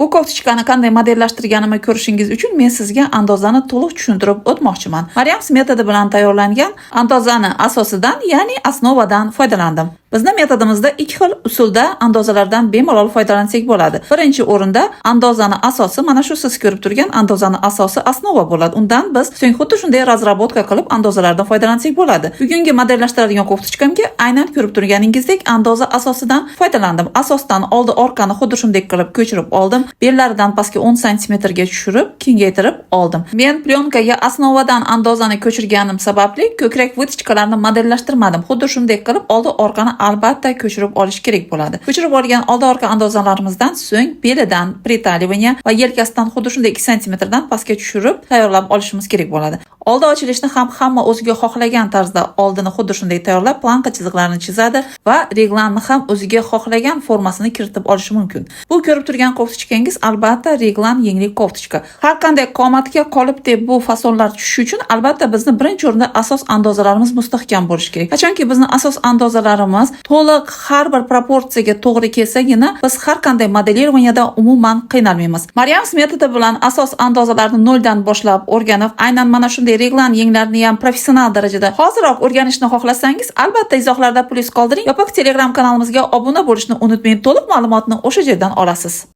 Bu koftichkani qanday modellashtirganimni ko'rishingiz uchun men sizga andozani to'liq tushuntirib o'tmoqchiman. Mariams metodi bilan tayyorlangan andozani asosidan, ya'ni osnovadan foydalandim. Bizning metodimizda ikki xil usulda andozalardan bemalol foydalansak bo'ladi. Birinchi o'rinda andozani asosi mana shu siz ko'rib turgan andozani asosi osnova bo'ladi. Undan biz so'ng xuddi shunday razrabotka qilib andozalardan foydalansak bo'ladi. Bugungi modellashtiradigan koftichkamga aynan ko'rib turganingizdek andoza asosidan foydalandim. Asosdan oldi orqani xuddi shunday qilib ko'chirib oldim. Bellaridan pastga 10 sm ga tushirib, kengaytirib oldim. Men plyonkaga osnovadan andozani ko'chirganim sababli ko'krak vitichkalarini modellashtirmadim. Xuddi shunday qilib oldi orqani albatta ko'chirib olish kerak bo'ladi. Ko'chirib olgan oldi orqa andozalarimizdan so'ng belidan pritaливание va yelkasidan xuddi shunday 2 sm dan pastga tushirib tayyorlab olishimiz kerak bo'ladi. Oldi ochilishni ham hamma o'ziga xohlagan tarzda oldini xuddi shunday tayyorlab planka chiziqlarini chizadi va reglanni ham o'ziga xohlagan formasini kiritib olishi mumkin. Bu ko'rib turgan koftichkangiz albatta reglan yengli koftichka. Har qanday qomatga qolib deb bu fasonlar tushishi uchun albatta bizni birinchi o'rinda asos andozalarimiz mustahkam bo'lishi kerak. Qachonki bizni asos andozalarimiz to'liq har bir proporsiyaga to'g'ri kelsagina biz har qanday modelirованiyada umuman qiynalmaymiz. Mariams metodi bilan asos andozalarni noldan boshlab o'rganib, aynan mana shunday reglan yenglarni ham professional darajada hoziroq o'rganishni xohlasangiz, albatta izohlarda plyus qoldiring. Yopiq Telegram kanalimizga obuna bo'lishni unutmang. To'liq ma'lumotni o'sha yerdan olasiz.